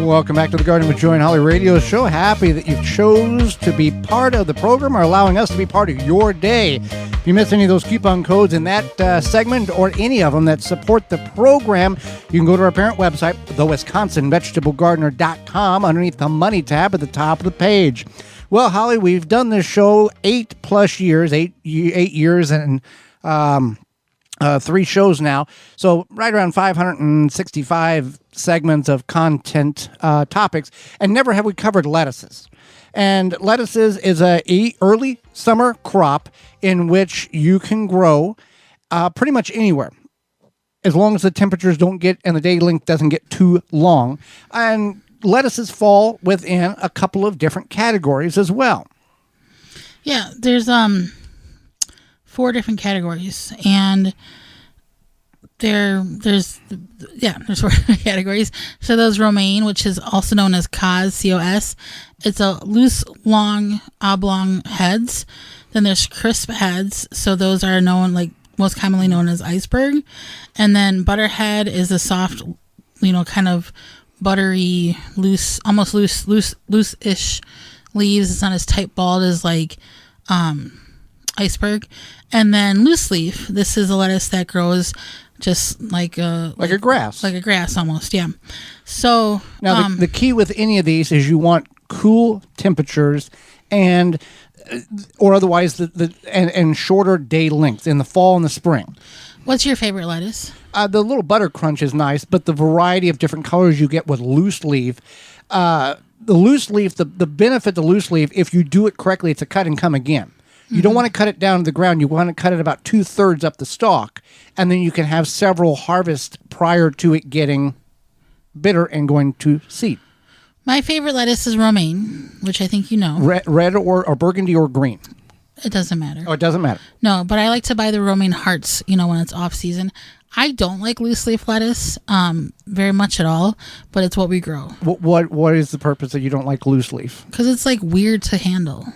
Welcome back to the Garden with Joy and Holly radio show. Happy that you chose to be part of the program or allowing us to be part of your day. If you miss any of those coupon codes in that segment or any of them that support the program, you can go to our parent website, thewisconsinvegetablegardener.com, underneath the Money tab at the top of the page. Well, Holly, we've done this show 8+ years, 8 years and 3 shows now. So right around 565 segments of content topics, and never have we covered lettuces. And lettuces is a early summer crop in which you can grow pretty much anywhere, as long as the temperatures don't get and the day length doesn't get too long. And lettuces fall within a couple of different categories as well. Yeah, there's 4 different categories, and there's 4 categories. So there's romaine, which is also known as cos, C-O-S. It's a loose, long, oblong heads. Then there's crisp heads. So those are most commonly known as iceberg. And then butterhead is a soft, kind of buttery, loose, almost loose-ish leaves. It's not as tight balled as iceberg. And then loose leaf. This is a lettuce that grows just like a grass. Like a grass almost, yeah. So now the key with any of these is you want cool temperatures and or otherwise and shorter day lengths in the fall and the spring. What's your favorite lettuce? The little butter crunch is nice, but the variety of different colors you get with loose leaf, the benefit to loose leaf, if you do it correctly, it's a cut and come again. You don't want to cut it down to the ground. You want to cut it about 2/3 up the stalk, and then you can have several harvests prior to it getting bitter and going to seed. My favorite lettuce is romaine, which I think you know. Red or burgundy or green? It doesn't matter. Oh, it doesn't matter. No, but I like to buy the romaine hearts, when it's off season. I don't like loose leaf lettuce very much at all, but it's what we grow. What is the purpose that you don't like loose leaf? Because it's weird to handle.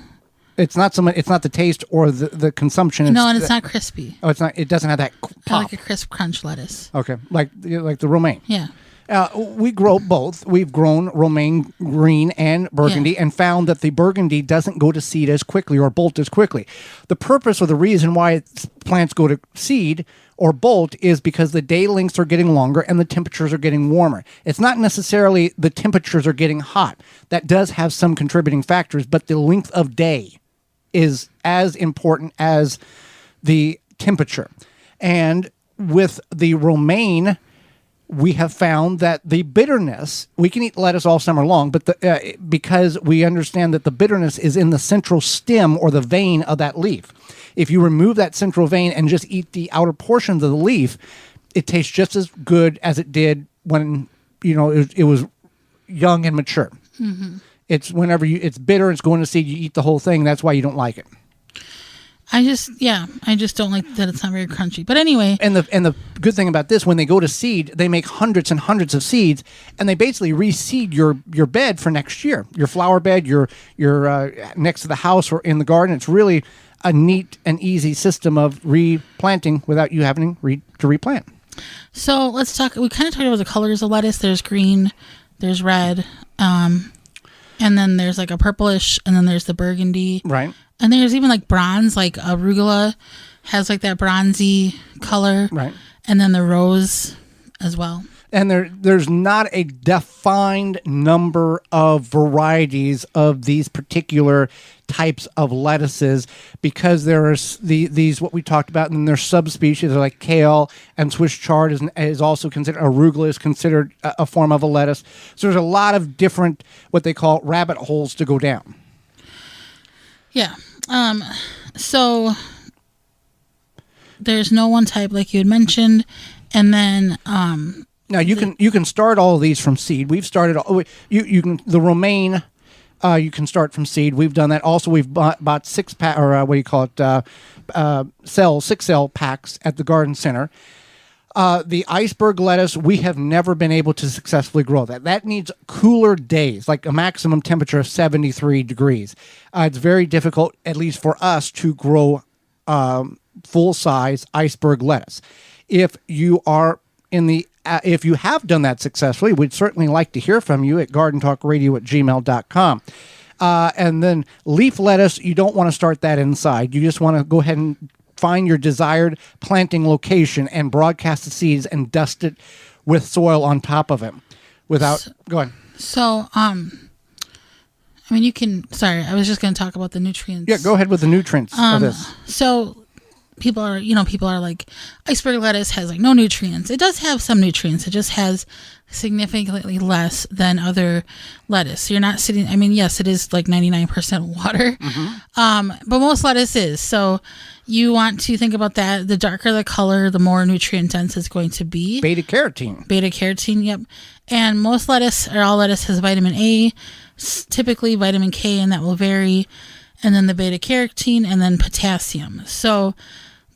It's not the taste or the consumption. No, and it's not crispy. Oh, it's not. It doesn't have that pop. I like a crisp crunch lettuce. Okay, like the romaine. Yeah. We grow both. We've grown romaine green and burgundy and found that the burgundy doesn't go to seed as quickly or bolt as quickly. The purpose or the reason why plants go to seed or bolt is because the day lengths are getting longer and the temperatures are getting warmer. It's not necessarily the temperatures are getting hot. That does have some contributing factors, but the length of day is as important as the temperature. And with the romaine, we have found that the bitterness, we can eat lettuce all summer long, but because we understand that the bitterness is in the central stem or the vein of that leaf. If you remove that central vein and just eat the outer portions of the leaf, it tastes just as good as it did when it was young and mature. Mm-hmm. It's whenever it's bitter, it's going to seed, you eat the whole thing. That's why you don't like it. I just don't like that it's not very crunchy. But anyway. And the good thing about this, when they go to seed, they make hundreds and hundreds of seeds, and they basically reseed your bed for next year. Your flower bed, your next to the house or in the garden. It's really a neat and easy system of replanting without you having to replant. So let's talk. We kind of talked about the colors of lettuce. There's green, there's red, and then there's a purplish, and then there's the burgundy. Right. And there's even bronze, arugula has that bronzy color. Right. And then the rose as well. And there's not a defined number of varieties of these particular types of lettuces because there's these what we talked about, and then there's subspecies like kale and Swiss chard is also considered, arugula is considered a form of a lettuce. So there's a lot of different what they call rabbit holes to go down. Yeah. So there's no one type like you had mentioned, and then now you can start all of these from seed. We've started the romaine. You can start from seed. We've done that. Also, we've bought 6-pack or what do you call it? 6-cell packs at the garden center. The iceberg lettuce, we have never been able to successfully grow that. That needs cooler days, like a maximum temperature of 73 degrees. It's very difficult, at least for us, to grow full-size iceberg lettuce. If you are in the if you have done that successfully, we'd certainly like to hear from you at gardentalkradio@gmail.com. And then leaf lettuce, you don't want to start that inside. You just want to go ahead and find your desired planting location and broadcast the seeds and dust it with soil on top of it. Go ahead. So, I mean, you can. Sorry, I was just going to talk about the nutrients. Yeah, go ahead with the nutrients of this. So, people are like, iceberg lettuce has like no nutrients. It does have some nutrients. It just has significantly less than other lettuce. So you're not sitting. I mean, yes, it is like 99% water, but most lettuce is. So you want to think about that. The darker the color, the more nutrient dense it's going to be. Beta carotene. Yep. And most lettuce, or all lettuce, has vitamin A, typically vitamin K, and that will vary. And then the beta carotene, and then potassium. So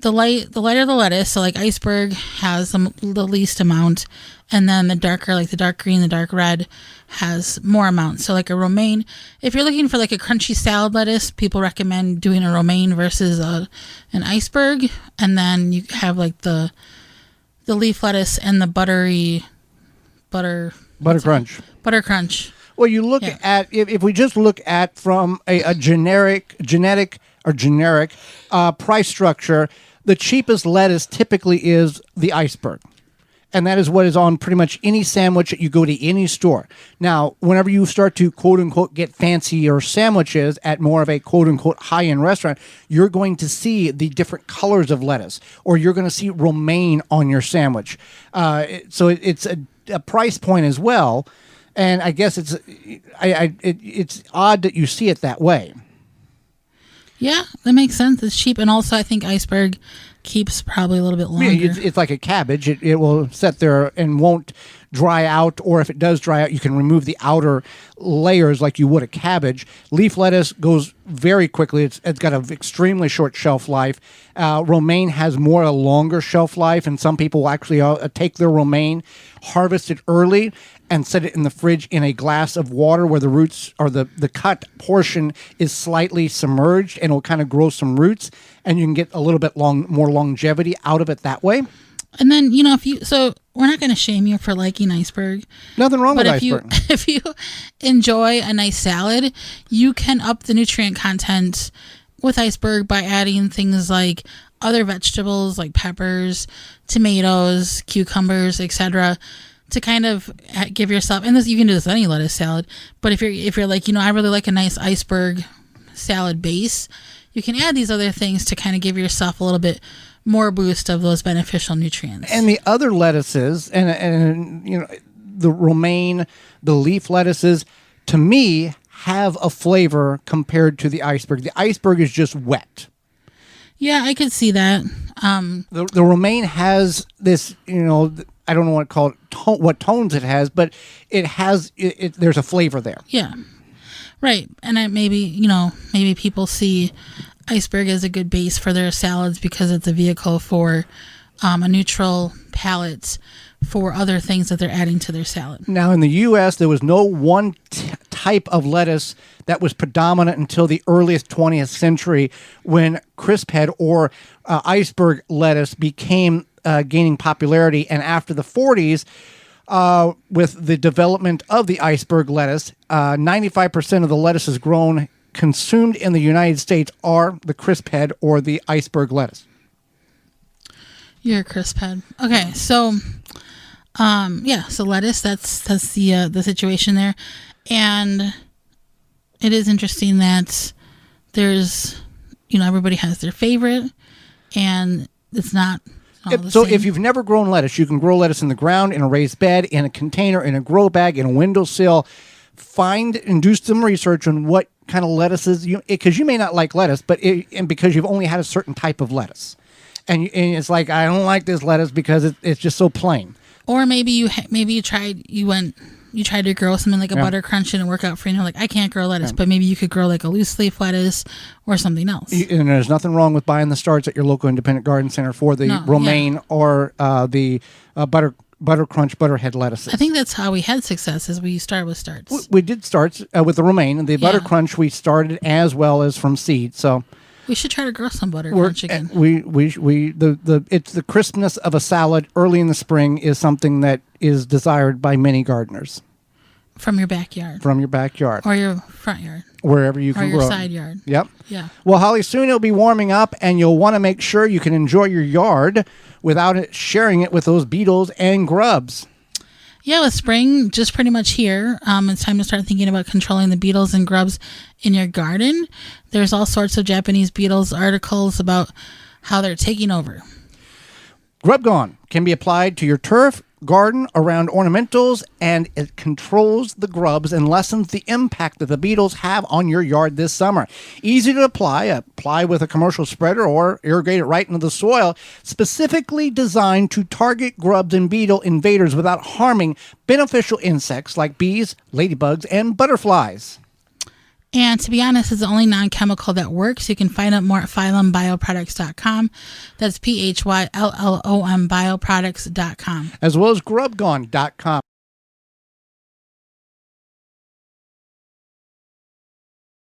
the lighter the lettuce, so like iceberg has the least amount, and then the darker, like the dark green, the dark red, has more amount. So like a romaine, if you're looking for like a crunchy salad lettuce, people recommend doing a romaine versus an iceberg. And then you have like the leaf lettuce and the butter crunch. Well, you look at, if we just look at from a genetic price structure, the cheapest lettuce typically is the iceberg. And that is what is on pretty much any sandwich that you go to any store. Now, whenever you start to quote unquote get fancier sandwiches at more of a quote unquote high end restaurant, you're going to see the different colors of lettuce, or you're going to see romaine on your sandwich. So it's a price point as well. And I guess it's odd that you see it that way. Yeah, that makes sense. It's cheap, and also I think iceberg keeps probably a little bit longer. Yeah, it's like a cabbage. It will sit there and won't dry out, or if it does dry out, you can remove the outer layers like you would a cabbage. Leaf lettuce goes very quickly. It's got an extremely short shelf life. Romaine has a longer shelf life, and some people will actually take their romaine, harvest it early, and set it in the fridge in a glass of water where the roots, or the cut portion, is slightly submerged, and it'll kind of grow some roots, and you can get a little bit more longevity out of it that way. And then, so we're not going to shame you for liking iceberg. Nothing wrong with iceberg. If you enjoy a nice salad, you can up the nutrient content with iceberg by adding things like other vegetables like peppers, tomatoes, cucumbers, etc., to kind of give yourself, and this, you can do this with any lettuce salad, but if you're like, I really like a nice iceberg salad base, you can add these other things to kind of give yourself a little bit more boost of those beneficial nutrients. And the other lettuces, and the romaine, the leaf lettuces, to me, have a flavor compared to the iceberg. The iceberg is just wet. Yeah, I could see that. The romaine has this, I don't know what to call it, what tones it has, but it has, there's a flavor there. Yeah, right. And maybe people see iceberg as a good base for their salads because it's a vehicle for a neutral palate for other things that they're adding to their salad. Now, in the U.S., there was no one type of lettuce that was predominant until the earliest 20th century, when crisphead or iceberg lettuce became gaining popularity. And after the 40s, with the development of the iceberg lettuce, 95% of the lettuces consumed in the United States are the crisphead or the iceberg lettuce. You're a crisphead. Okay, so so lettuce, that's the situation there. And it is interesting that there's, everybody has their favorite, and it's not all the so same. If you've never grown lettuce, you can grow lettuce in the ground, in a raised bed, in a container, in a grow bag, in a windowsill. Find and do some research on what kind of lettuces because you may not like lettuce, and because you've only had a certain type of lettuce, and it's like, I don't like this lettuce because it's just so plain. Or maybe you tried to grow something like a butter crunch and it worked out for you. And you're like, I can't grow lettuce, but maybe you could grow like a loose leaf lettuce or something else. And there's nothing wrong with buying the starts at your local independent garden center for the romaine or the butter crunch butterhead lettuces. I think that's how we had success, is we started with starts. We did starts with the romaine, and the butter crunch we started as well as from seed. So We should try to grow some buttercorn chicken. It's the crispness of a salad early in the spring is something that is desired by many gardeners. From your backyard. From your backyard. Or your front yard. Wherever you can grow. Or your grow. side yard. Yep. Yeah. Well, Holly, soon it'll be warming up, and you'll want to make sure you can enjoy your yard without it sharing it with those beetles and grubs. Yeah, with spring just pretty much here, it's time to start thinking about controlling the beetles and grubs in your garden. There's all sorts of Japanese beetles articles about how they're taking over. Grub Gone can be applied to your turf, garden, around ornamentals, and it controls the grubs and lessens the impact that the beetles have on your yard this summer. Easy to apply. Apply with a commercial spreader or irrigate it right into the soil. Specifically designed to target grubs and beetle invaders without harming beneficial insects like bees, ladybugs, and butterflies. And to be honest, it's the only non-chemical that works. You can find out more at phyllombioproducts.com. That's PHYLLOM bioproducts.com. As well as grubgone.com.